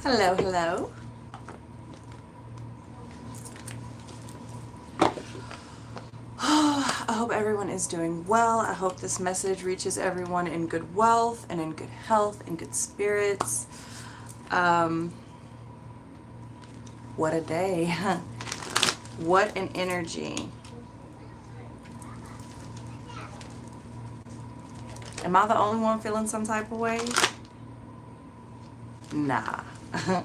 Hello, hello. I hope everyone is doing well. I hope this message reaches everyone in good wealth and in good health and good spirits. What a day. What an energy. Am I the only one feeling some type of way? Nah. Nah.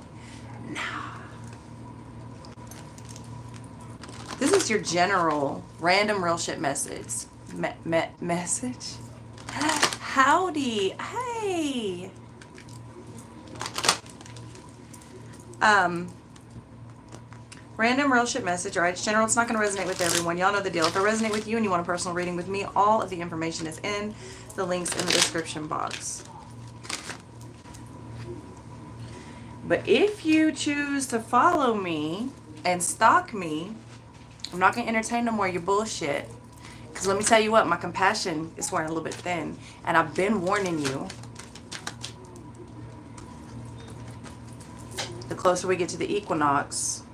This is your general random real shit message. Message? Howdy. Hey. Random real shit message. All right, it's general. It's not going to resonate with everyone. Y'all know the deal. If it resonates with you and you want a personal reading with me, all of the information is in the links in the description box. But if you choose to follow me and stalk me, I'm not going to entertain no more of your bullshit. Because let me tell you what, my compassion is wearing a little bit thin. And I've been warning you. The closer we get to the equinox,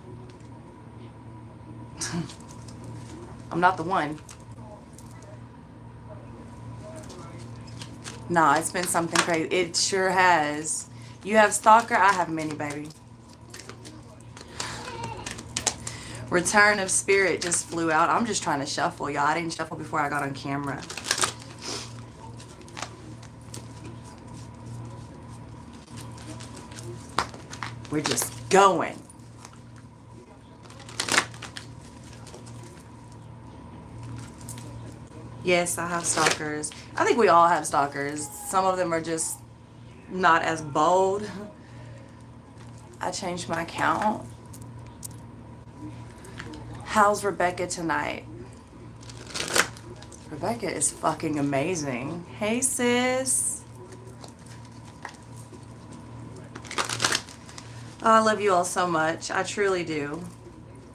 I'm not the one. Nah, it's been something crazy. It sure has. You have stalker, I have many, baby. Return of Spirit just flew out. I'm just trying to shuffle, y'all. I didn't shuffle before I got on camera. We're just going. Yes, I have stalkers. I think we all have stalkers. Some of them are just not as bold. I changed my account. How's Rebecca tonight? Rebecca is fucking amazing. Hey, sis. Oh, I love you all so much. I truly do.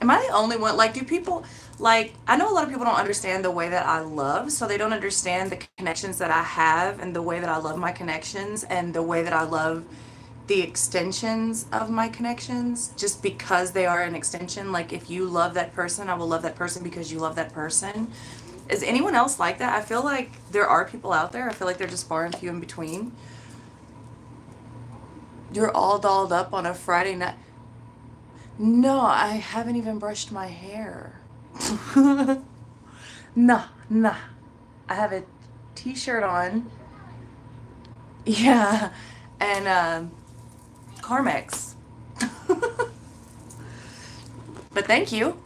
Am I the only one? Like, do people, like, I know a lot of people don't understand the way that I love, so they don't understand the connections that I have and the way that I love my connections and the way that I love the extensions of my connections just because they are an extension. Like, if you love that person, I will love that person because you love that person. Is anyone else like that? I feel like there are people out there. I feel like they're just far and few in between. You're all dolled up on a Friday night. No, I haven't even brushed my hair. Nah. I have a t-shirt on. Yeah. And Carmex. But thank you.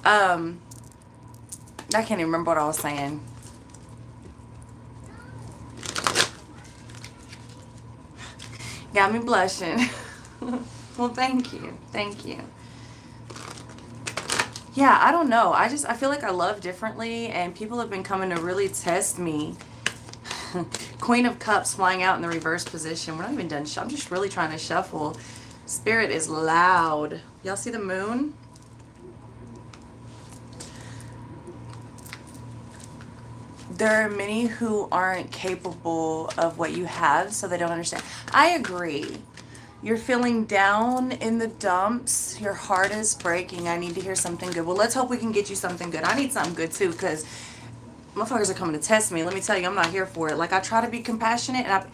I can't even remember what I was saying. Got me blushing. Well, thank you. Thank you. Yeah, I don't know. I feel like I love differently, and people have been coming to really test me. Queen of Cups flying out in the reverse position. We're not even done. I'm just really trying to shuffle. Spirit is loud. Y'all see the moon? There are many who aren't capable of what you have, so they don't understand. I agree. You're feeling down in the dumps. Your heart is breaking. I need to hear something good. Well, let's hope we can get you something good. I need something good too, because motherfuckers are coming to test me. Let me tell you, I'm not here for it. Like, I try to be compassionate, and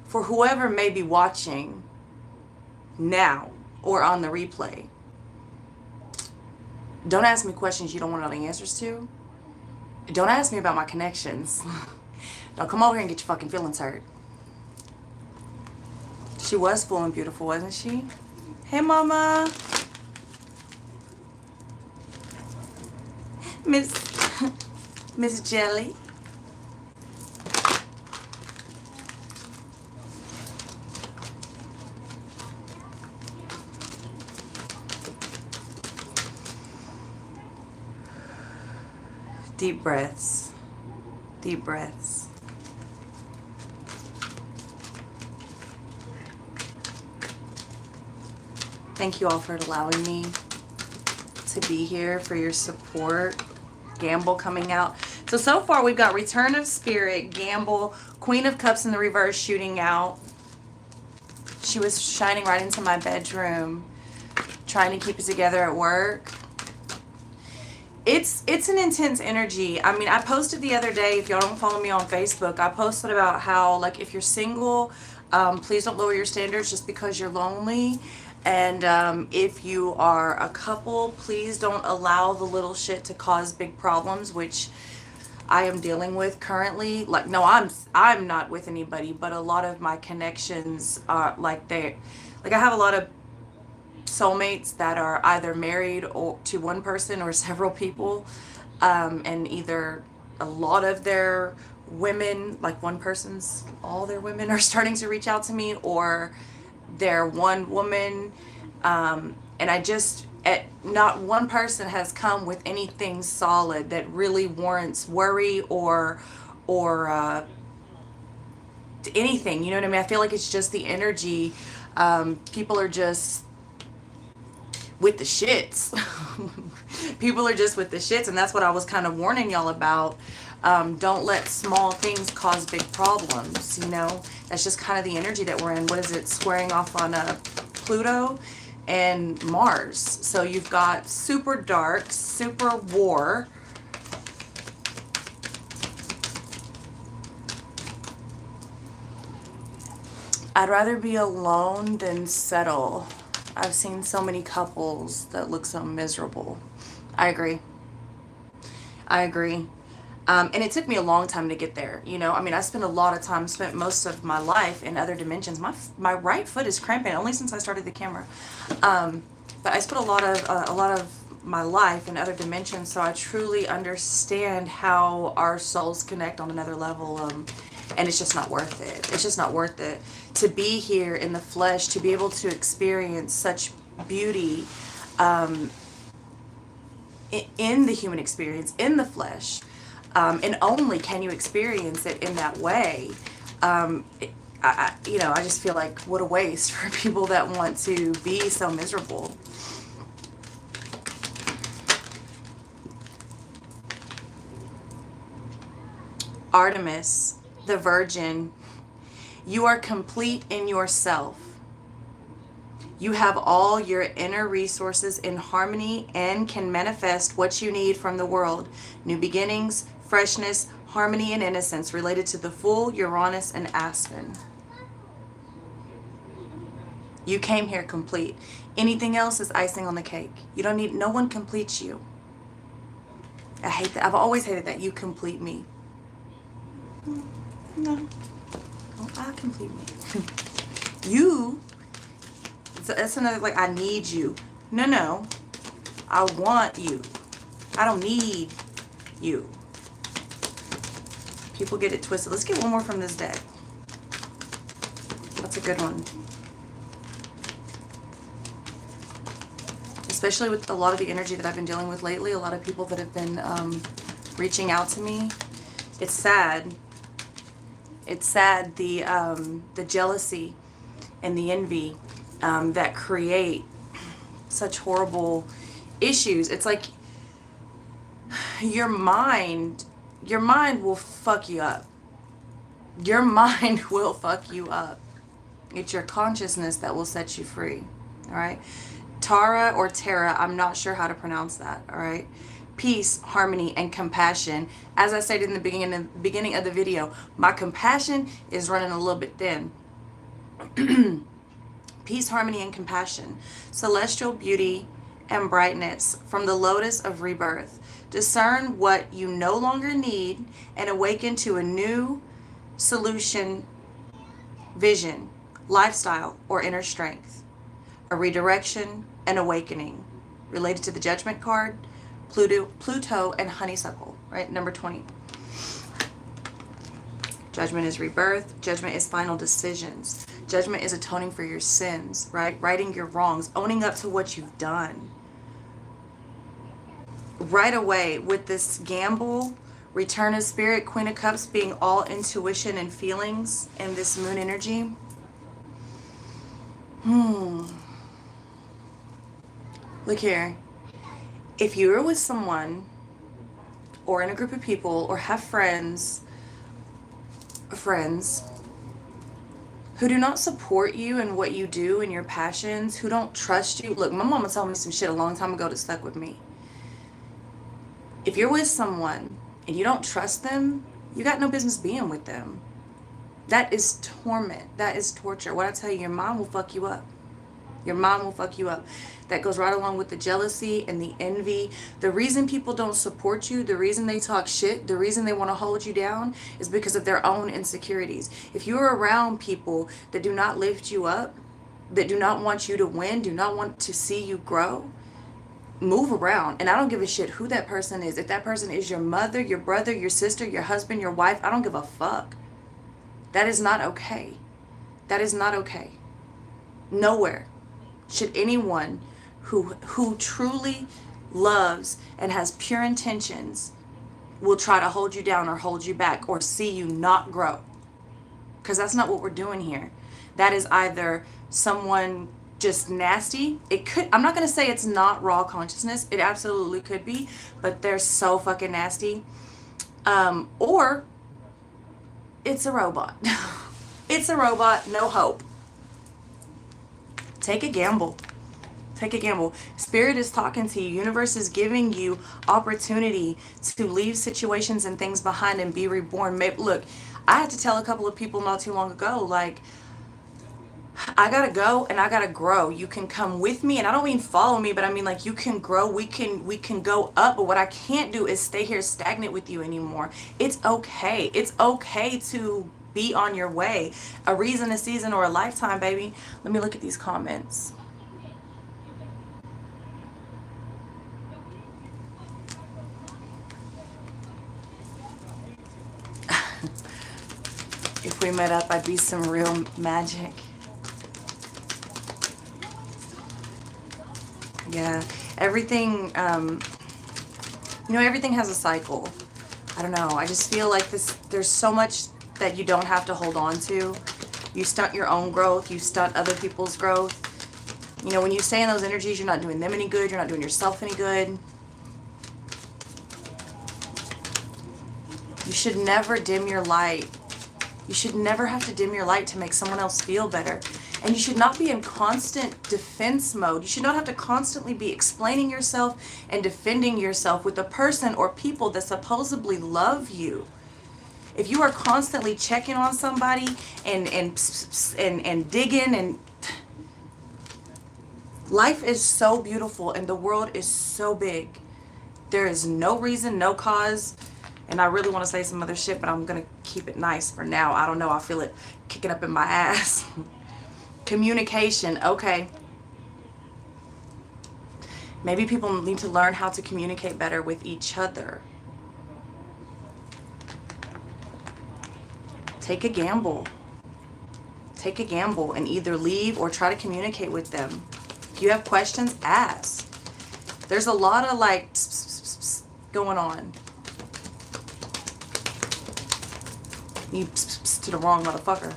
for whoever may be watching now or on the replay, don't ask me questions you don't want to know the answers to. Don't ask me about my connections. Don't come over here and get your fucking feelings hurt. She was full and beautiful, wasn't she? Hey, mama. Miss Jelly. Deep breaths. Deep breaths. Thank you all for allowing me to be here, for your support. Gamble coming out. So far we've got Return of Spirit, Gamble, Queen of Cups in the reverse shooting out. She was shining right into my bedroom, trying to keep it together at work. It's an intense energy. I mean, I posted the other day, if y'all don't follow me on Facebook, I posted about how, like, if you're single, please don't lower your standards just because you're lonely. And if you are a couple, please don't allow the little shit to cause big problems, which I am dealing with currently. Like, no, I'm not with anybody, but a lot of my connections are like I have a lot of soulmates that are either married or to one person or several people, and either a lot of their women, like one person's, all their women are starting to reach out to me, or they're one woman, and not one person has come with anything solid that really warrants worry or anything, you know what I mean? I feel like it's just the energy. People are just with the shits. People are just with the shits, and that's what I was kind of warning y'all about. Don't let small things cause big problems, you know? That's just kind of the energy that we're in. What is it? Squaring off on Pluto and Mars. So you've got super dark, super war. I'd rather be alone than settle. I've seen so many couples that look so miserable. I agree. I agree. And it took me a long time to get there. You know, I mean, I spent most of my life in other dimensions. My right foot is cramping only since I started the camera. But I spent a lot of my life in other dimensions, so I truly understand how our souls connect on another level. And it's just not worth it. It's just not worth it to be here in the flesh, to be able to experience such beauty in the human experience, in the flesh. And only can you experience it in that way. I just feel like what a waste for people that want to be so miserable. Artemis, the Virgin, you are complete in yourself. You have all your inner resources in harmony and can manifest what you need from the world. New beginnings, freshness, harmony, and innocence related to the Fool, Uranus, and Aspen. You came here complete. Anything else is icing on the cake. You don't need, no one completes you. I hate that. I've always hated that. You complete me. No. Oh, I complete me. You, that's another, like, I need you. No. I want you. I don't need you. People get it twisted. Let's get one more from this deck. That's a good one. Especially with a lot of the energy that I've been dealing with lately, a lot of people that have been reaching out to me. It's sad. It's sad, the jealousy and the envy that create such horrible issues. It's like your mind will fuck you up. Your mind will fuck you up. It's your consciousness that will set you free. All right. Tara or Tara, I'm not sure how to pronounce that. All right. Peace, harmony, and compassion. As I stated in the beginning of the video, my compassion is running a little bit thin. Peace, harmony, and compassion. Celestial beauty and brightness from the lotus of rebirth. Discern what you no longer need and awaken to a new solution, vision, lifestyle, or inner strength. A redirection and awakening. Related to the Judgment card, Pluto and honeysuckle, right? Number 20. Judgment is rebirth. Judgment is final decisions. Judgment is atoning for your sins, right? Righting your wrongs, owning up to what you've done. Right away with this gamble, Return of Spirit, Queen of Cups being all intuition and feelings and this moon energy. Look here. If you were with someone or in a group of people or have friends who do not support you in what you do and your passions, who don't trust you. Look, my mama told me some shit a long time ago that stuck with me. If you're with someone and you don't trust them, you got no business being with them. That is torment. That is torture. What I tell you, your mind will fuck you up. Your mind will fuck you up. That goes right along with the jealousy and the envy. The reason people don't support you, the reason they talk shit, the reason they want to hold you down is because of their own insecurities. If you're around people that do not lift you up, that do not want you to win, do not want to see you grow, move around. And I don't give a shit who that person is. If that person is your mother, your brother, your sister, your husband, your wife, I don't give a fuck. That is not okay. That is not okay. Nowhere should anyone who truly loves and has pure intentions will try to hold you down or hold you back or see you not grow. Because that's not what we're doing here. That is either someone just nasty. It could, I'm not going to say it's not raw consciousness. It absolutely could be, but they're so fucking nasty. Or it's a robot. It's a robot, no hope. Take a gamble. Take a gamble. Spirit is talking to you. Universe is giving you opportunity to leave situations and things behind and be reborn. Maybe, look, I had to tell a couple of people not too long ago, like, I gotta go and I gotta grow. You can come with me, and I don't mean follow me, but I mean like you can grow. We can go up, but what I can't do is stay here stagnant with you anymore. It's okay. It's okay to be on your way. A reason, a season, or a lifetime, baby. Let me look at these comments. If we met up, I'd be some real magic. Yeah, everything, everything has a cycle. I don't know. I just feel like there's so much that you don't have to hold on to. You stunt your own growth. You stunt other people's growth. You know, when you stay in those energies, you're not doing them any good. You're not doing yourself any good. You should never dim your light. You should never have to dim your light to make someone else feel better. And you should not be in constant defense mode. You should not have to constantly be explaining yourself and defending yourself with a person or people that supposedly love you. If you are constantly checking on somebody and digging, and life is so beautiful and the world is so big. There is no reason, no cause. And I really want to say some other shit, but I'm going to keep it nice for now. I don't know. I feel it kicking up in my ass. Communication. Okay. Maybe people need to learn how to communicate better with each other. Take a gamble. Take a gamble and either leave or try to communicate with them. If you have questions, ask. There's a lot of like going on. You to the wrong motherfucker.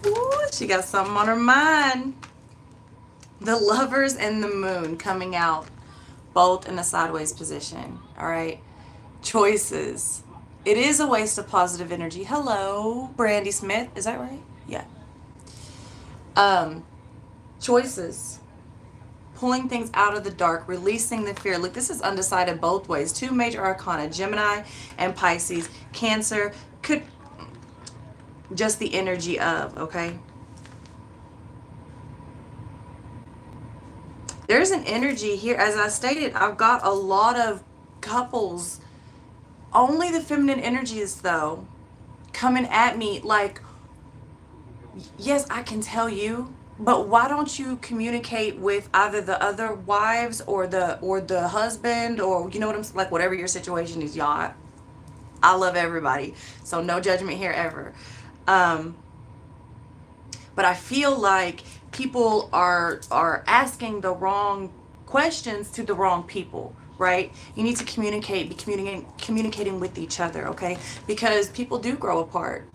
Ooh, she got something on her mind. The Lovers and the Moon coming out both in a sideways position. All right. Choices. It is a waste of positive energy. Hello, Brandy Smith. Is that right? Yeah. Choices. Pulling things out of the dark, releasing the fear. Look, this is undecided both ways. Two major arcana, Gemini and Pisces. Cancer could just the energy of, okay? There's an energy here. As I stated, I've got a lot of couples. Only the feminine energies, though, coming at me like, yes, I can tell you, but why don't you communicate with either the other wives or the husband, or you know what I'm saying, like whatever your situation is, y'all. I love everybody, so no judgment here ever. But I feel like people are asking the wrong questions to the wrong people, right? You need to communicate, be communicating with each other, okay? Because people do grow apart.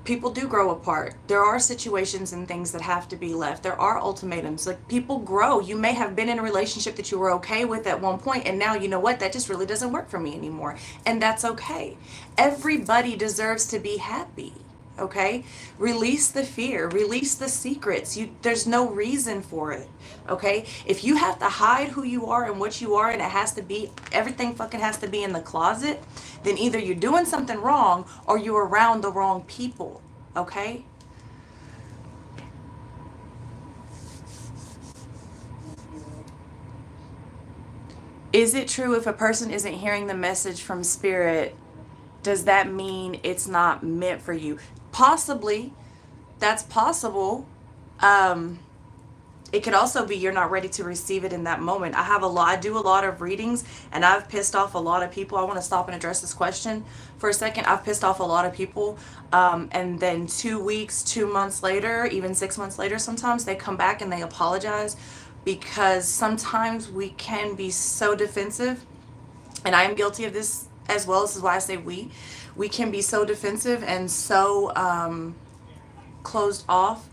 people do grow apart. There are situations and things that have to be left. There are ultimatums. Like, people grow. You may have been in a relationship that you were okay with at one point, and now, you know what, that just really doesn't work for me anymore. And that's okay. Everybody deserves to be happy. Okay? Release the fear, release the secrets. There's no reason for it. Okay? If you have to hide who you are and what you are, and it has to be, everything fucking has to be in the closet, then either you're doing something wrong or you're around the wrong people. Okay? Is it true if a person isn't hearing the message from spirit, does that mean it's not meant for you? Possibly. That's possible. Um, it could also be you're not ready to receive it in that moment. I do a lot of readings, and I've pissed off a lot of people. I want to stop and address this question for a second. I've pissed off a lot of people, and then 2 weeks, 2 months later, even 6 months later, sometimes they come back and they apologize, because sometimes we can be so defensive, and I am guilty of this as well. This is why I say we can be so defensive and so closed off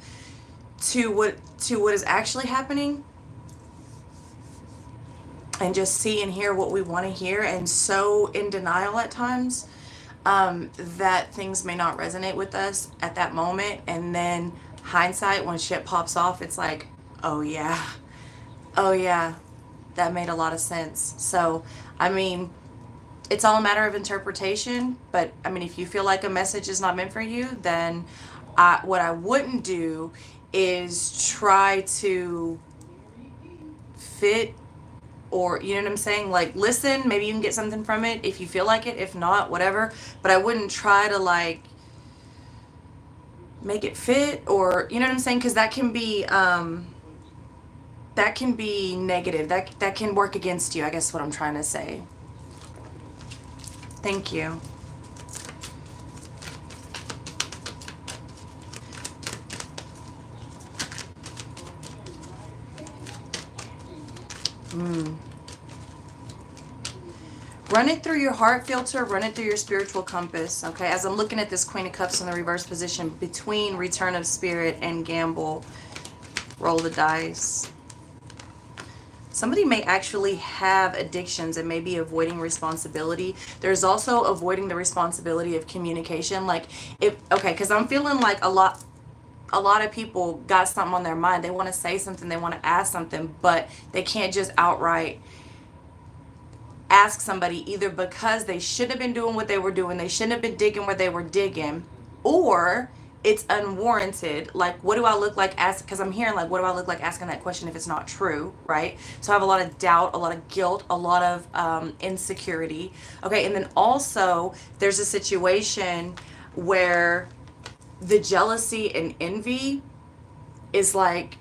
to what is actually happening, and just see and hear what we want to hear, and so in denial at times that things may not resonate with us at that moment. And then hindsight, when shit pops off, it's like, oh yeah, that made a lot of sense. So I mean, it's all a matter of interpretation. But I mean, if you feel like a message is not meant for you, then what I wouldn't do is try to fit, or, you know what I'm saying? Like, listen, maybe you can get something from it if you feel like it. If not, whatever. But I wouldn't try to, like, make it fit, or, you know what I'm saying? Because that can be negative. That can work against you, I guess what I'm trying to say. Thank you. Run it through your heart filter, run it through your spiritual compass. Okay, as I'm looking at this Queen of Cups in the reverse position between Return of Spirit and Gamble, roll the dice. Somebody may actually have addictions and may be avoiding responsibility. There's also avoiding the responsibility of communication. Like, because I'm feeling like a lot of people got something on their mind. They want to say something, they want to ask something, but they can't just outright ask somebody, either because they shouldn't have been doing what they were doing, they shouldn't have been digging where they were digging, or it's unwarranted. Like, what do I look like asking? Because I'm hearing, like, what do I look like asking that question if it's not true, right? So I have a lot of doubt, a lot of guilt, a lot of insecurity. Okay, and then also there's a situation where the jealousy and envy is like,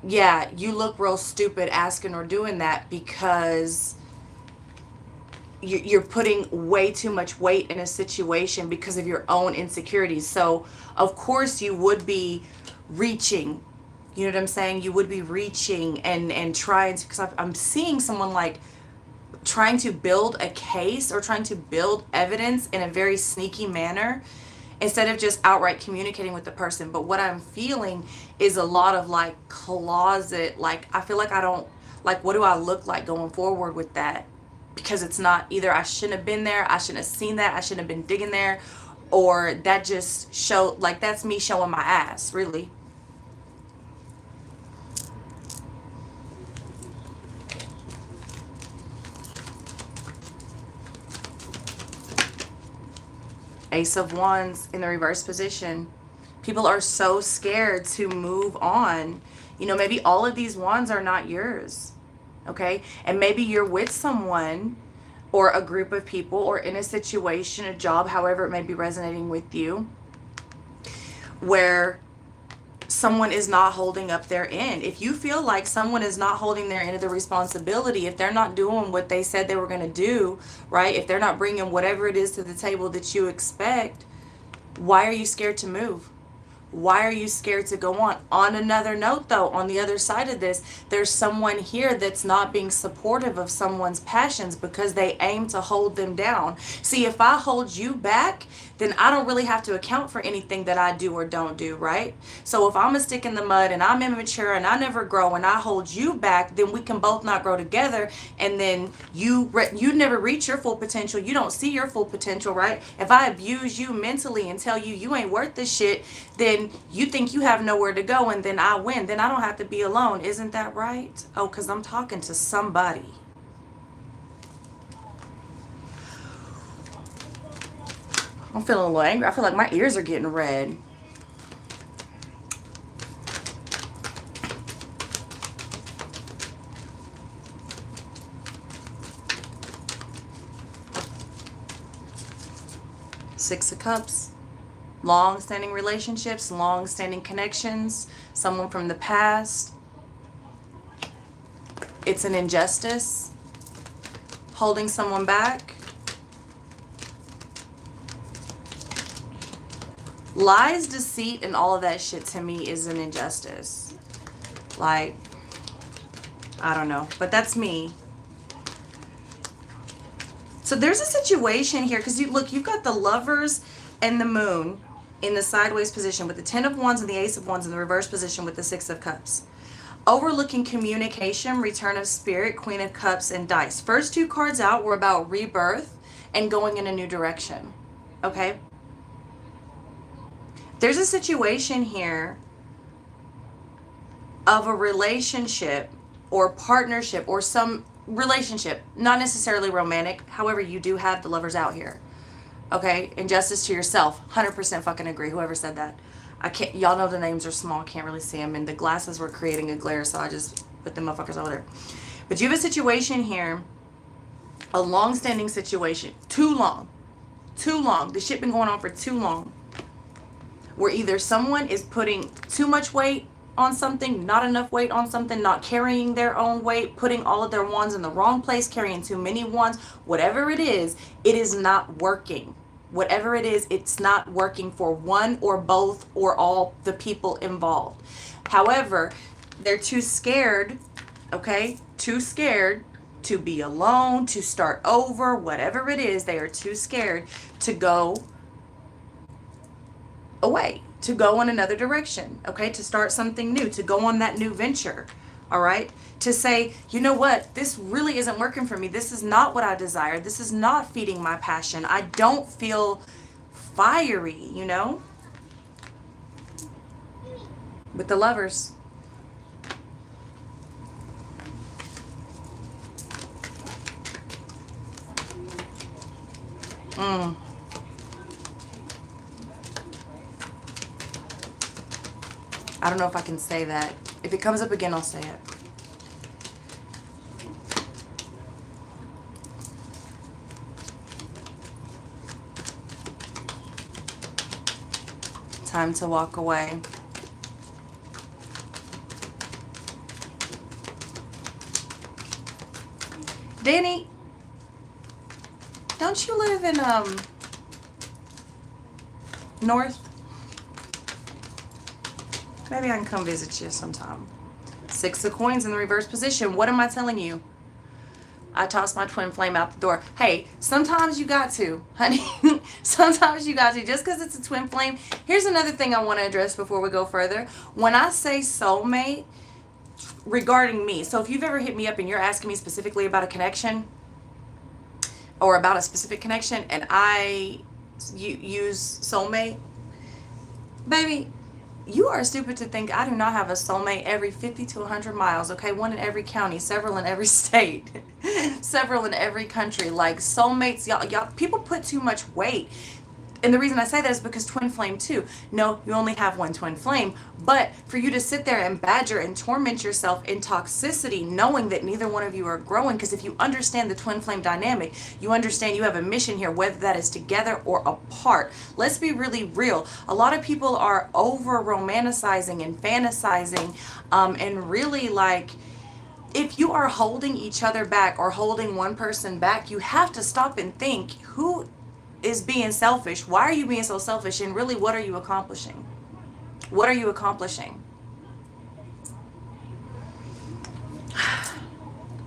yeah, you look real stupid asking or doing that, because you're putting way too much weight in a situation because of your own insecurities. So of course you would be reaching, you know what I'm saying? You would be reaching and trying to, because I'm seeing someone like trying to build a case or trying to build evidence in a very sneaky manner, instead of just outright communicating with the person. But what I'm feeling is a lot of like closet, like, I feel like I don't, like, what do I look like going forward with that? Because it's not, either I shouldn't have been there, I shouldn't have seen that, I shouldn't have been digging there, or that just show, like, that's me showing my ass, really. Ace of Wands in the reverse position. People are so scared to move on. You know, maybe all of these wands are not yours. Okay, and maybe you're with someone or a group of people or in a situation, a job, however it may be resonating with you, where someone is not holding up their end. If you feel like someone is not holding their end of the responsibility, if they're not doing what they said they were going to do, right? If they're not bringing whatever it is to the table that you expect, why are you scared to move? Why are you scared to go on? On another note, though, on the other side of this, there's someone here that's not being supportive of someone's passions because they aim to hold them down. See, if I hold you back, then I don't really have to account for anything that I do or don't do, right? So if I'm a stick in the mud and I'm immature and I never grow and I hold you back, then we can both not grow together, and then you never reach your full potential. You don't see your full potential, right? If I abuse you mentally and tell you you ain't worth this shit, then you think you have nowhere to go, and then I win. Then I don't have to be alone. Isn't that right? Oh, because I'm talking to somebody. I'm feeling a little angry. I feel like my ears are getting red. Six of Cups. Long-standing relationships, long-standing connections, someone from the past. It's an injustice. Holding someone back. Lies, deceit, and all of that shit to me is an injustice. Like, I don't know, but that's me. So there's a situation here, because you've got the Lovers and the Moon in the sideways position with the Ten of Wands and the Ace of Wands in the reverse position with the Six of Cups. Overlooking communication, Return of Spirit, Queen of Cups, and Dice. First two cards out were about rebirth and going in a new direction. Okay? There's a situation here of a relationship or partnership or some relationship, not necessarily romantic. However, you do have the Lovers out here. Okay? Injustice to yourself. 100% fucking agree. Whoever said that. I can't, y'all know the names are small. Can't really see them. And the glasses were creating a glare, so I just put them motherfuckers over there. But you have a situation here, a long-standing situation. Too long. Too long. The shit been going on for too long. Where either someone is putting too much weight on something, not enough weight on something, not carrying their own weight, putting all of their wands in the wrong place, carrying too many wands, whatever it is not working. Whatever it is, it's not working for one or both or all the people involved. However, they're too scared, okay? Too scared to be alone, to start over, whatever it is, they are too scared to go away, to go in another direction, okay, to start something new, to go on that new venture, all right, to say, you know what, this really isn't working for me, this is not what I desire, this is not feeding my passion, I don't feel fiery, you know, with the Lovers. I don't know if I can say that. If it comes up again, I'll say it. Time to walk away. Danny, don't you live in North? Maybe I can come visit you sometime. Six of Coins in the reverse position. What am I telling you? I tossed my twin flame out the door. Hey, sometimes you got to, honey. Sometimes you got to. Just because it's a twin flame. Here's another thing I want to address before we go further. When I say soulmate, regarding me. So if you've ever hit me up and you're asking me specifically about a connection or about a specific connection and I use soulmate, baby, you are stupid to think I do not have a soulmate every 50 to 100 miles, okay? One in every county, several in every state, several in every country. Like, soulmates, y'all, people put too much weight. And the reason I say that is because twin flame too. No, you only have one twin flame. But for you to sit there and badger and torment yourself in toxicity, knowing that neither one of you are growing, because if you understand the twin flame dynamic, you understand you have a mission here, whether that is together or apart. Let's be really real. A lot of people are over romanticizing and fantasizing and really like, if you are holding each other back or holding one person back, you have to stop and think, who is being selfish? Why are you being so selfish? And really, what are you accomplishing? What are you accomplishing?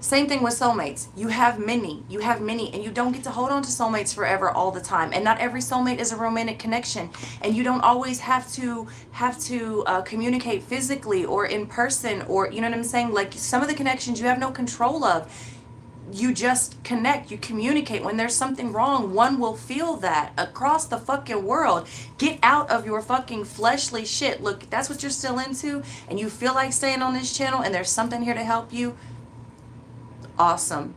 Same thing with soulmates. You have many, and you don't get to hold on to soulmates forever all the time. And not every soulmate is a romantic connection. And you don't always have to communicate physically or in person, or you know what I'm saying? Like some of the connections you have no control of. You just connect, you communicate. When there's something wrong, one will feel that across the fucking world. Get out of your fucking fleshly shit. Look, that's what you're still into, and you feel like staying on this channel, and there's something here to help you. Awesome.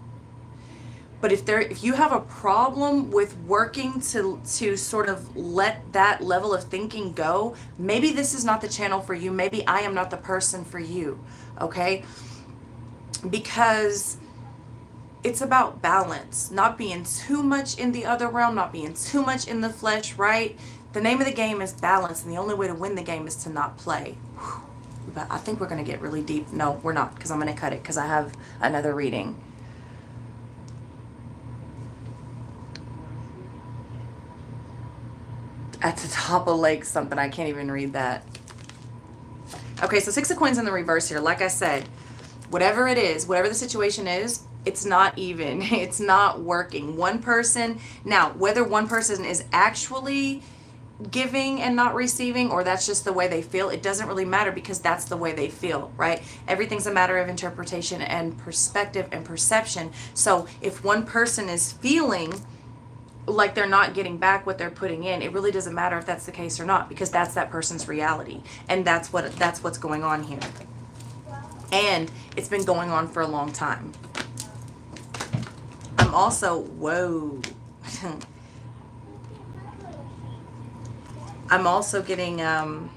But if you have a problem with working to sort of let that level of thinking go, maybe this is not the channel for you. Maybe I am not the person for you. Okay? Because it's about balance, not being too much in the other realm, not being too much in the flesh, right? The name of the game is balance, and the only way to win the game is to not play. But I think we're going to get really deep. No, we're not, because I'm going to cut it because I have another reading. At the top of lake something, I can't even read that. Okay, so 6 of Coins in the reverse here. Like I said, whatever it is, whatever the situation is, it's not even. It's not working. One person, now, whether one person is actually giving and not receiving, or that's just the way they feel, it doesn't really matter, because that's the way they feel, right? Everything's a matter of interpretation and perspective and perception. So if one person is feeling like they're not getting back what they're putting in, it really doesn't matter if that's the case or not, because that's that person's reality, and that's what's going on here. And it's been going on for a long time. I'm also, whoa. I'm also getting, I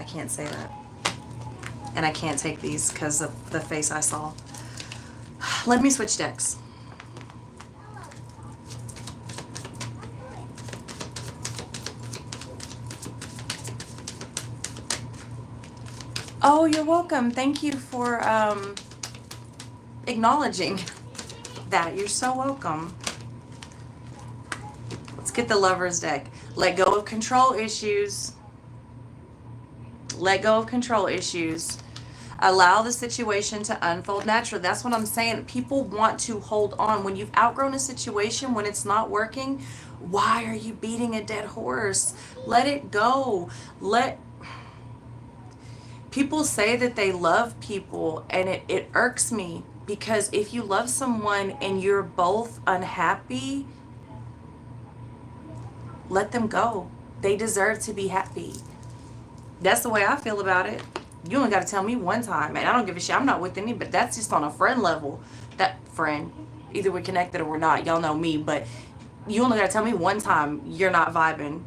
can't say that. And I can't take these because of the face I saw. Let me switch decks. Oh, you're welcome. Thank you for acknowledging that. You're so welcome. Let's get the Lover's deck. Let go of control issues. Let go of control issues. Allow the situation to unfold naturally. That's what I'm saying. People want to hold on. When you've outgrown a situation, when it's not working, why are you beating a dead horse? Let it go. People say that they love people, and it irks me, because if you love someone and you're both unhappy, let them go. They deserve to be happy. That's the way I feel about it. You only got to tell me one time, and I don't give a shit. I'm not with any, but that's just on a friend level. That friend, either we're connected or we're not. Y'all know me, but you only got to tell me one time you're not vibing.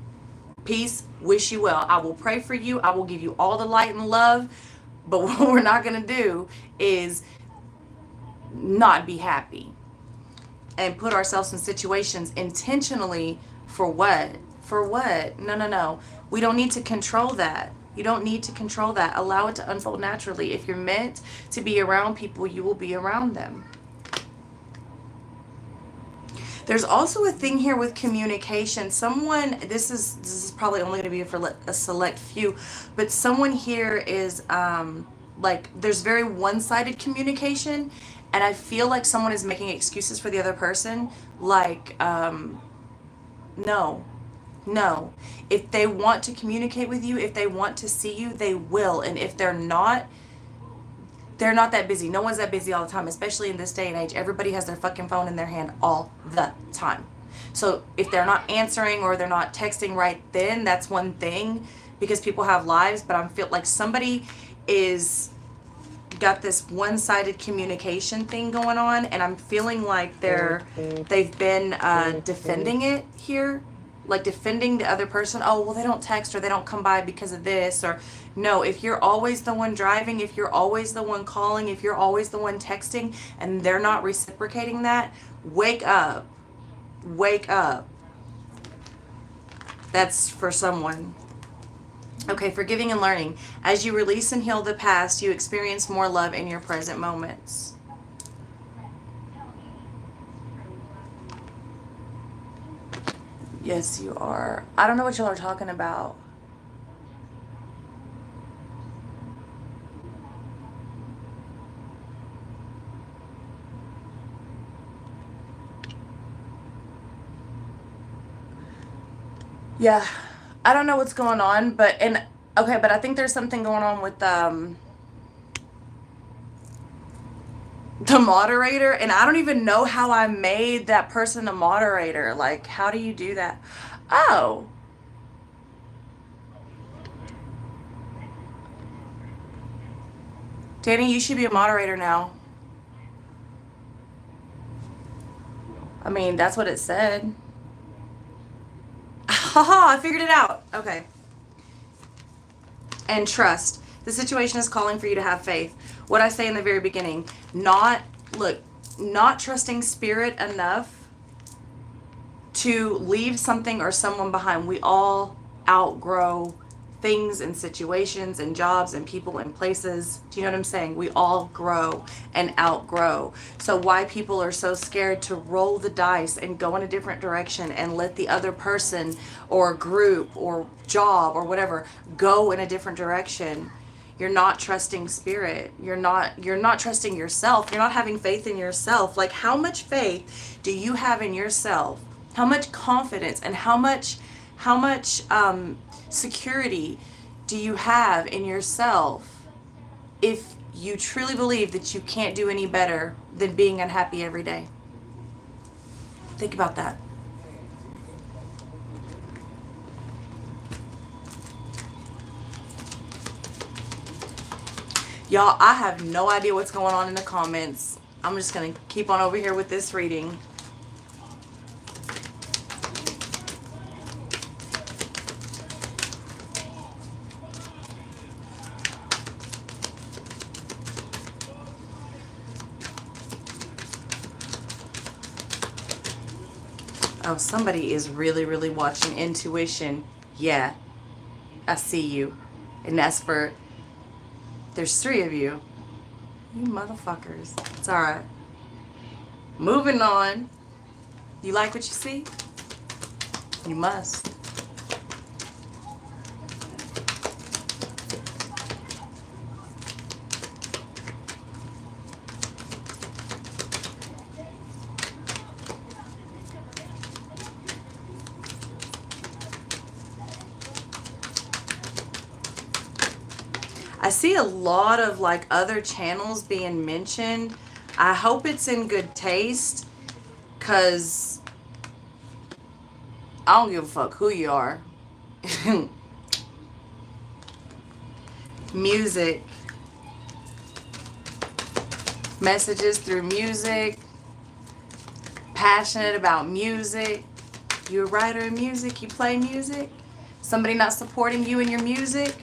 Peace, wish you well. I will pray for you. I will give you all the light and love. But what we're not going to do is not be happy and put ourselves in situations intentionally for what? For what? No. We don't need to control that. You don't need to control that. Allow it to unfold naturally. If you're meant to be around people, you will be around them. There's also a thing here with communication. Someone, this is probably only going to be for a select few, but someone here is like, there's very one-sided communication, and I feel like someone is making excuses for the other person. Like, no. If they want to communicate with you, if they want to see you, they will. And if they're not that busy. No one's that busy all the time, especially in this day and age. Everybody has their fucking phone in their hand all the time. So if they're not answering or they're not texting right then, that's one thing, because people have lives. But I feel like somebody is got this one-sided communication thing going on, and I'm feeling like they've been defending it here. Like defending the other person. Oh, well, they don't text, or they don't come by because of this, or no. If you're always the one driving, if you're always the one calling, if you're always the one texting, and they're not reciprocating that, wake up. Wake up. That's for someone. Okay, forgiving and learning. As you release and heal the past, you experience more love in your present moments. Yes, you are. I don't know what y'all are talking about. Yeah, I don't know what's going on, but okay, but I think there's something going on with the moderator, and I don't even know how I made that person a moderator. Like, how do you do that? Oh, Danny, you should be a moderator now. I mean, that's what it said. Haha, I figured it out. Okay. And trust. The situation is calling for you to have faith. What I say in the very beginning, not trusting spirit enough to leave something or someone behind. We all outgrow things and situations and jobs and people and places. Do you know what I'm saying? We all grow and outgrow. So why people are so scared to roll the dice and go in a different direction and let the other person or group or job or whatever go in a different direction. You're not trusting spirit. You're not trusting yourself. You're not having faith in yourself. Like, how much faith do you have in yourself? How much confidence and how much security do you have in yourself if you truly believe that you can't do any better than being unhappy every day? Think about that. Y'all, I have no idea what's going on in the comments. I'm just going to keep on over here with this reading. Oh, somebody is really, really watching intuition. Yeah, I see you. And that's for, there's 3 of you. You motherfuckers. It's all right. Moving on. You like what you see? You must. I see a lot of like other channels being mentioned. I hope it's in good taste, because I don't give a fuck who you are. Music. Messages through music. Passionate about music. You're a writer of music. You play music. Somebody not supporting you in your music.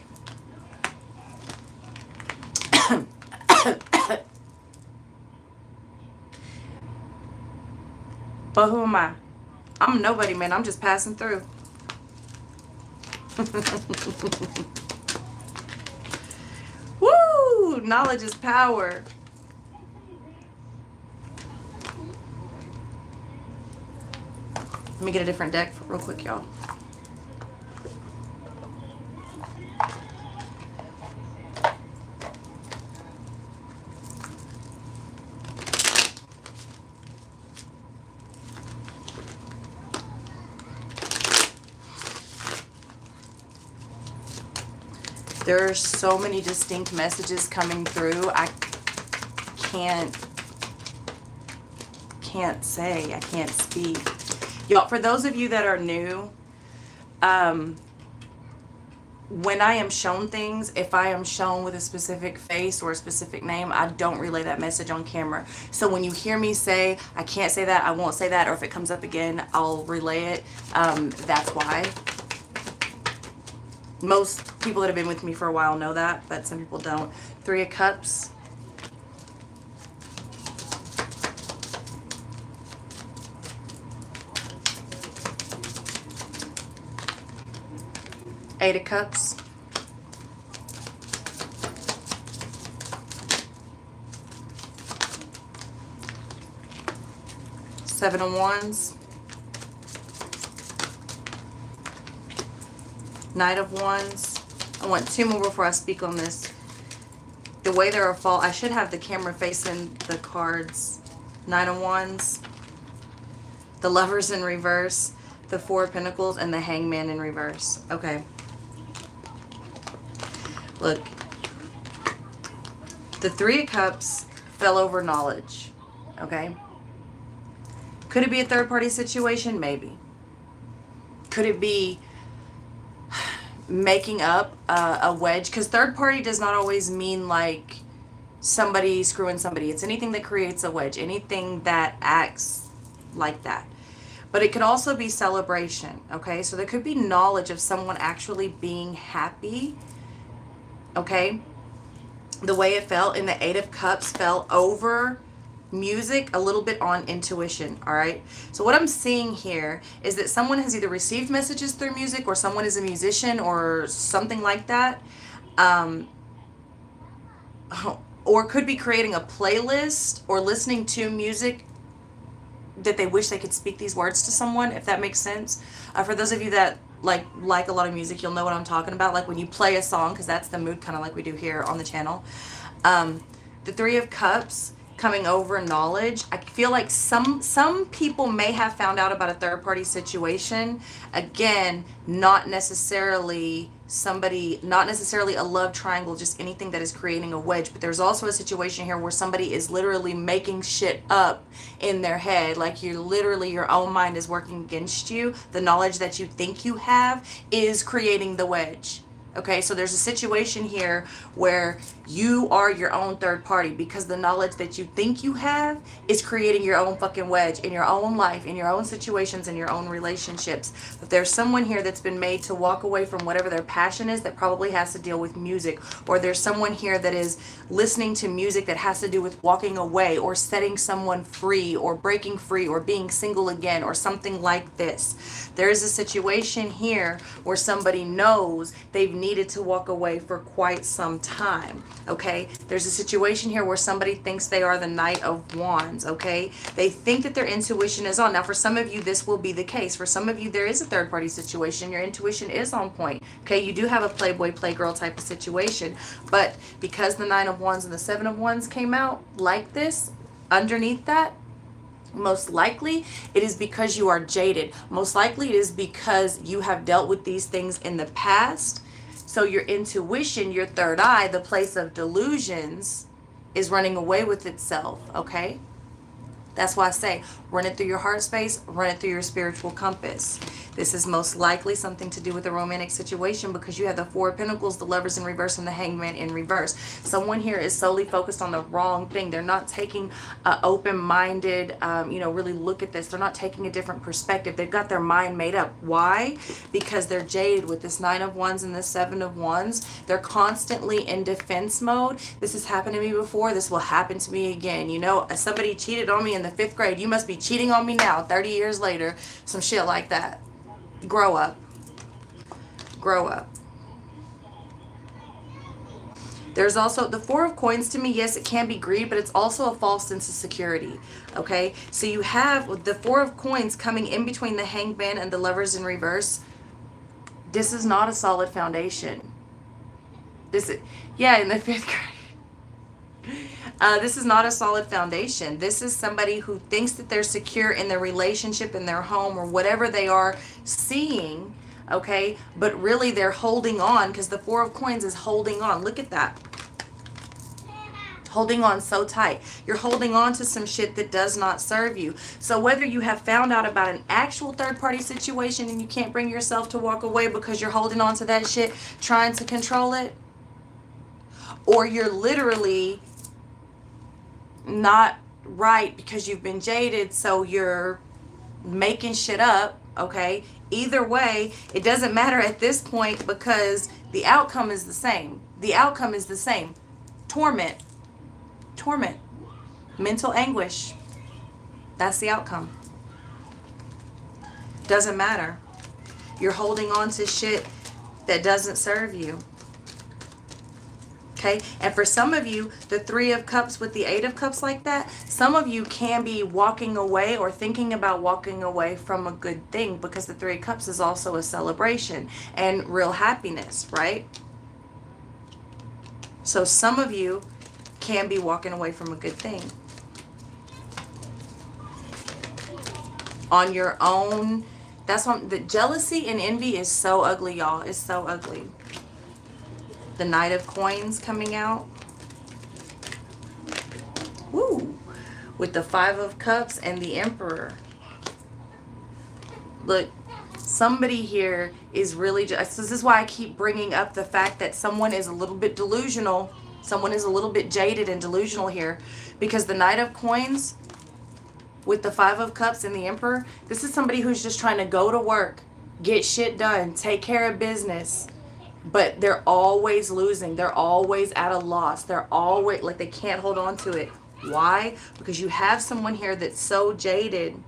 But who am I? I'm nobody, man. I'm just passing through. Woo! Knowledge is power. Let me get a different deck real quick, y'all. There are so many distinct messages coming through. I can't say. I can't speak. Y'all, for those of you that are new, when I am shown things, if I am shown with a specific face or a specific name, I don't relay that message on camera. So when you hear me say, I can't say that, I won't say that, or if it comes up again, I'll relay it. That's why. Most people that have been with me for a while know that, but some people don't. 3 of Cups. Eight of Cups. Seven of Wands. Knight of Wands. I want 2 more before I speak on this. The way there are fall, I should have the camera facing the cards. Knight of Wands. The Lovers in reverse. the Four of Pentacles, and the Hangman in reverse. Okay. Look. The Three of Cups fell over knowledge. Okay. Could it be a third-party situation? Maybe. Could it be making up a wedge? Because third party does not always mean like somebody screwing somebody. It's anything that creates a wedge, anything that acts like that. But it could also be celebration, okay? So there could be knowledge of someone actually being happy, okay? The way it fell in the Eight of Cups fell over music, a little bit on intuition. All right, so what I'm seeing here is that someone has either received messages through music, or someone is a musician or something like that, or could be creating a playlist or listening to music that they wish they could speak these words to someone, if that makes sense. For those of you that like a lot of music, you'll know what I'm talking about, like when you play a song, because that's the mood, kind of like we do here on the channel. The Three of Cups coming over knowledge. I feel like some people may have found out about a third party situation. Again, not necessarily a love triangle, just anything that is creating a wedge. But there's also a situation here where somebody is literally making shit up in their head. Like your own mind is working against you. The knowledge that you think you have is creating the wedge. Okay, so there's a situation here where you are your own third party, because the knowledge that you think you have is creating your own fucking wedge in your own life, in your own situations, in your own relationships. But there's someone here that's been made to walk away from whatever their passion is that probably has to deal with music. Or there's someone here that is listening to music that has to do with walking away or setting someone free or breaking free or being single again or something like this. There is a situation here where somebody knows they've needed to walk away for quite some time. Okay, there's a situation here where somebody thinks they are the Knight of Wands. Okay, they think that their intuition is on. Now for some of you this will be the case. For some of you there is a third party situation, your intuition is on point. Okay, you do have a playboy playgirl type of situation, but because the Nine of Wands and the Seven of Wands came out like this, underneath that, most likely it is because you are jaded. Most likely it is because you have dealt with these things in the past. So your intuition, your third eye, the place of delusions, is running away with itself, okay? That's why I say, run it through your heart space, run it through your spiritual compass. This is most likely something to do with a romantic situation, because you have the Four of Pentacles, the Lovers in reverse, and the Hangman in reverse. Someone here is solely focused on the wrong thing. They're not taking open-minded, really look at this. They're not taking a different perspective. They've got their mind made up. Why? Because they're jaded with this Nine of Wands and the Seven of Wands. They're constantly in defense mode. This has happened to me before. This will happen to me again. You know, somebody cheated on me in the 5th grade. You must be cheating on me now, 30 years later. Some shit like that. Grow up. Grow up. There's also the Four of Coins. To me, yes, it can be greed, but it's also a false sense of security. Okay, so you have the Four of Coins coming in between the Hangman and the Lovers in reverse. This is not a solid foundation. This is, yeah, in the 5th grade. This is not a solid foundation. This is somebody who thinks that they're secure in their relationship, in their home, or whatever they are seeing, okay? But really they're holding on, because the Four of Coins is holding on. Look at that. Holding on so tight. You're holding on to some shit that does not serve you. So whether you have found out about an actual third-party situation and you can't bring yourself to walk away because you're holding on to that shit, trying to control it, or you're literally not right because you've been jaded, so you're making shit up, okay? Either way, it doesn't matter at this point, because the outcome is the same. The outcome is the same. Torment. Torment. Mental anguish. That's the outcome. Doesn't matter. You're holding on to shit that doesn't serve you. Okay, and for some of you, the Three of Cups with the Eight of Cups like that, some of you can be walking away or thinking about walking away from a good thing, because the Three of Cups is also a celebration and real happiness, right? So some of you can be walking away from a good thing on your own That's what the jealousy and envy is so ugly, y'all. It's so ugly. The Knight of Coins coming out. Woo! With the Five of Cups and the Emperor. Look, somebody here is really just, this is why I keep bringing up the fact that someone is a little bit delusional. Someone is a little bit jaded and delusional here, because the Knight of Coins with the Five of Cups and the Emperor, this is somebody who's just trying to go to work, get shit done, take care of business, but they're always losing. They're always at a loss. They're always, like, they can't hold on to it. Why? Because you have someone here that's so jaded.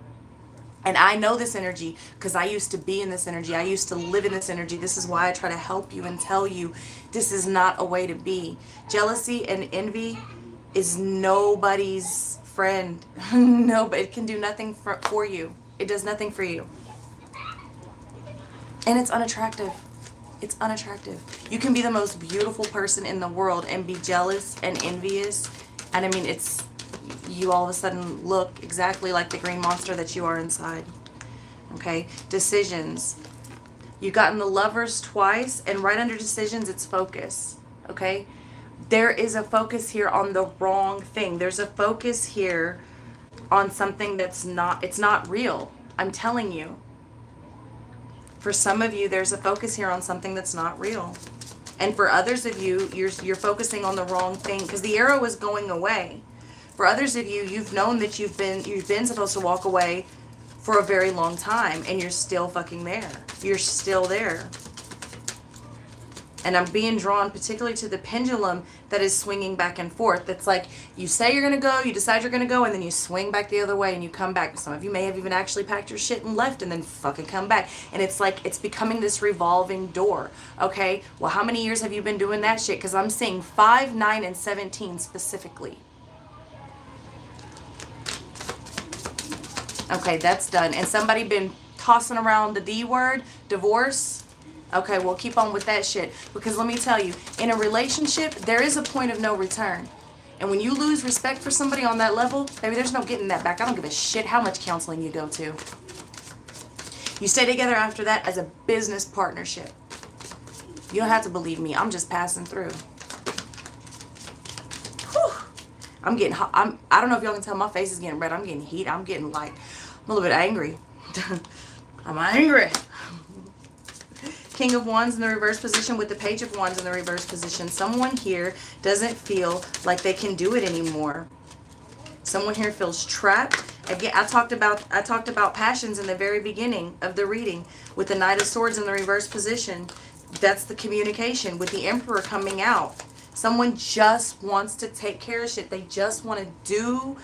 And I know this energy because I used to be in this energy. I used to live in this energy. This is why I try to help you and tell you this is not a way to be. Jealousy and envy is nobody's friend. No, but it can do nothing for you. It does nothing for you. And it's unattractive. It's unattractive. You can be the most beautiful person in the world and be jealous and envious. And I mean, it's, you all of a sudden look exactly like the green monster that you are inside. Okay? Decisions. You've gotten the Lovers twice, and right under decisions, it's focus. Okay? There is a focus here on the wrong thing. There's a focus here on something that's not, it's not real. I'm telling you. For some of you, there's a focus here on something that's not real. And for others of you, you're focusing on the wrong thing because the arrow is going away. For others of you, you've known that you've been supposed to walk away for a very long time, and you're still fucking there. You're still there. And I'm being drawn particularly to the pendulum that is swinging back and forth. That's like, you say you're going to go, you decide you're going to go, and then you swing back the other way and you come back. Some of you may have even actually packed your shit and left and then fucking come back. And it's like, it's becoming this revolving door. Okay, well, how many years have you been doing that shit? Because I'm seeing 5, 9, and 17 specifically. Okay, that's done. And somebody been tossing around the D word, divorce. Okay, well, keep on with that shit. Because let me tell you, in a relationship, there is a point of no return. And when you lose respect for somebody on that level, baby, there's no getting that back. I don't give a shit how much counseling you go to. You stay together after that as a business partnership. You don't have to believe me. I'm just passing through. Whew. I'm getting hot. I don't know if y'all can tell my face is getting red. I'm getting heat. I'm getting like, I'm a little bit angry. I'm angry. King of Wands in the reverse position with the Page of Wands in the reverse position. Someone here doesn't feel like they can do it anymore. Someone here feels trapped. Again, I talked about passions in the very beginning of the reading with the Knight of Swords in the reverse position. That's the communication with the Emperor coming out. Someone just wants to take care of shit. They just want to do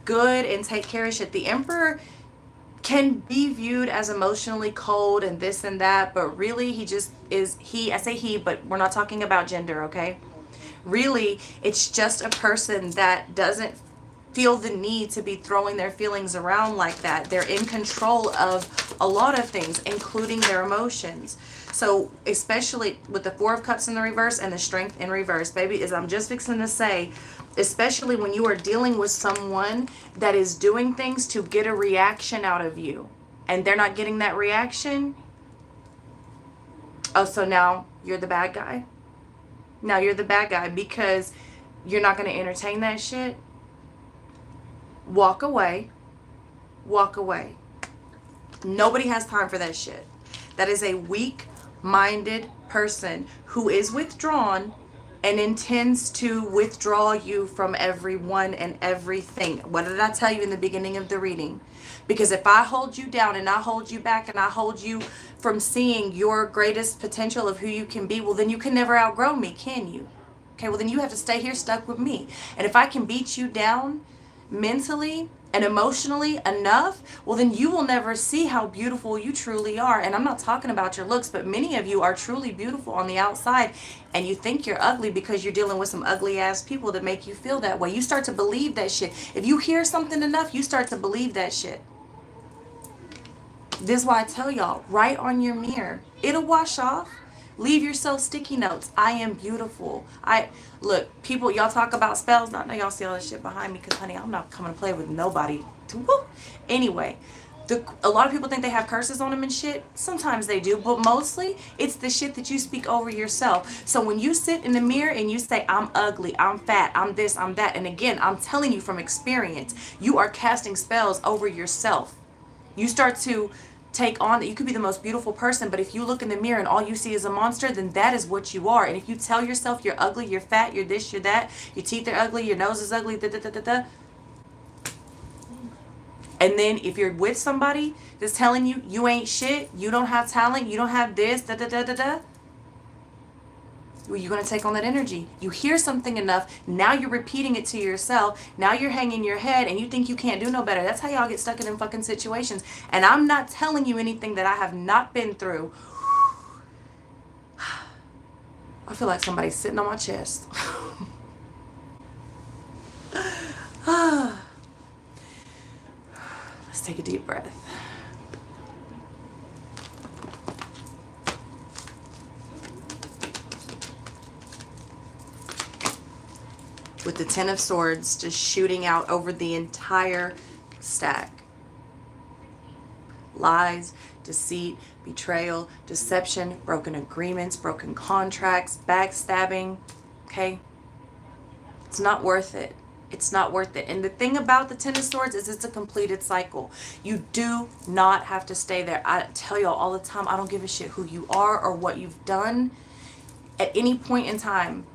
good and take care of shit. The Emperor can be viewed as emotionally cold and this and that, but really he just is, I say he, but we're not talking about gender, okay? Really, it's just a person that doesn't feel the need to be throwing their feelings around like that. They're in control of a lot of things, including their emotions. So especially with the Four of Cups in the reverse and the Strength in reverse, baby, as I'm just fixing to say, especially when you are dealing with someone that is doing things to get a reaction out of you and they're not getting that reaction. Oh, so now you're the bad guy? Now you're the bad guy because you're not going to entertain that shit? Walk away. Walk away. Nobody has time for that shit. That is a weak-minded person who is withdrawn and intends to withdraw you from everyone and everything. What did I tell you in the beginning of the reading? Because if I hold you down and I hold you back and I hold you from seeing your greatest potential of who you can be, well, then you can never outgrow me, can you? Okay, well, then you have to stay here stuck with me. And if I can beat you down mentally and emotionally enough, well, then you will never see how beautiful you truly are. And I'm not talking about your looks, but many of you are truly beautiful on the outside, and you think you're ugly because you're dealing with some ugly ass people that make you feel that way. You start to believe that shit. If you hear something enough, you start to believe that shit. This is why I tell y'all, write on your mirror. It'll wash off. Leave yourself sticky notes. I am beautiful. Look, people, y'all talk about spells. I know y'all see all this shit behind me because, honey, I'm not coming to play with nobody. Anyway, A lot of people think they have curses on them and shit. Sometimes they do, but mostly it's the shit that you speak over yourself. So when you sit in the mirror and you say, I'm ugly, I'm fat, I'm this, I'm that, and again, I'm telling you from experience, you are casting spells over yourself. You start to take on that you could be the most beautiful person, but if you look in the mirror and all you see is a monster, then that is what you are. And if you tell yourself you're ugly, you're fat, you're this, you're that, your teeth are ugly, your nose is ugly, da da da da da. And then if you're with somebody that's telling you you ain't shit, you don't have talent, you don't have this, da da da da da, well, you're going to take on that energy. You hear something enough, now you're repeating it to yourself, now you're hanging your head and you think you can't do no better. That's how y'all get stuck in them fucking situations. And I'm not telling you anything that I have not been through. I feel like somebody's sitting on my chest. Let's take a deep breath. With the Ten of Swords just shooting out over the entire stack. Lies, deceit, betrayal, deception, broken agreements, broken contracts, backstabbing, okay? It's not worth it. It's not worth it. And the thing about the Ten of Swords is it's a completed cycle. You do not have to stay there. I tell y'all all the time, I don't give a shit who you are or what you've done. At any point in time,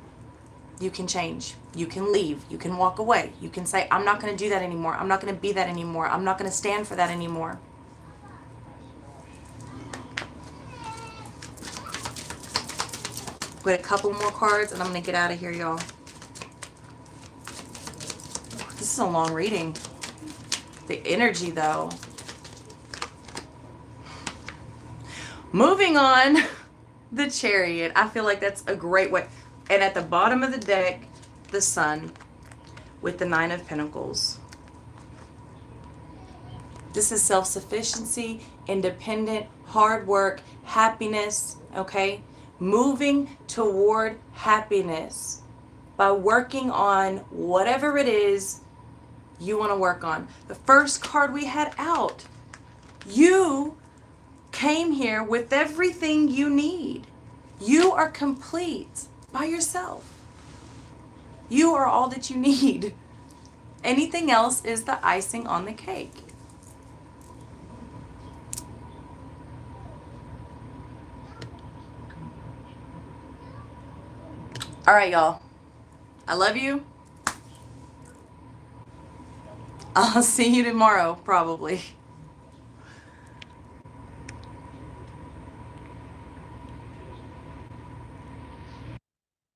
you can change. You can leave. You can walk away. You can say, I'm not going to do that anymore. I'm not going to be that anymore. I'm not going to stand for that anymore. With a couple more cards and I'm going to get out of here, y'all. This is a long reading. The energy, though. Moving on, the Chariot. I feel like that's a great way. And at the bottom of the deck, the Sun with the Nine of Pentacles. This is self-sufficiency, independent, hard work, happiness, okay? Moving toward happiness by working on whatever it is you want to work on. The first card we had out, you came here with everything you need. You are complete by yourself. You are all that you need. Anything else is the icing on the cake. All right, y'all. I love you. I'll see you tomorrow, probably.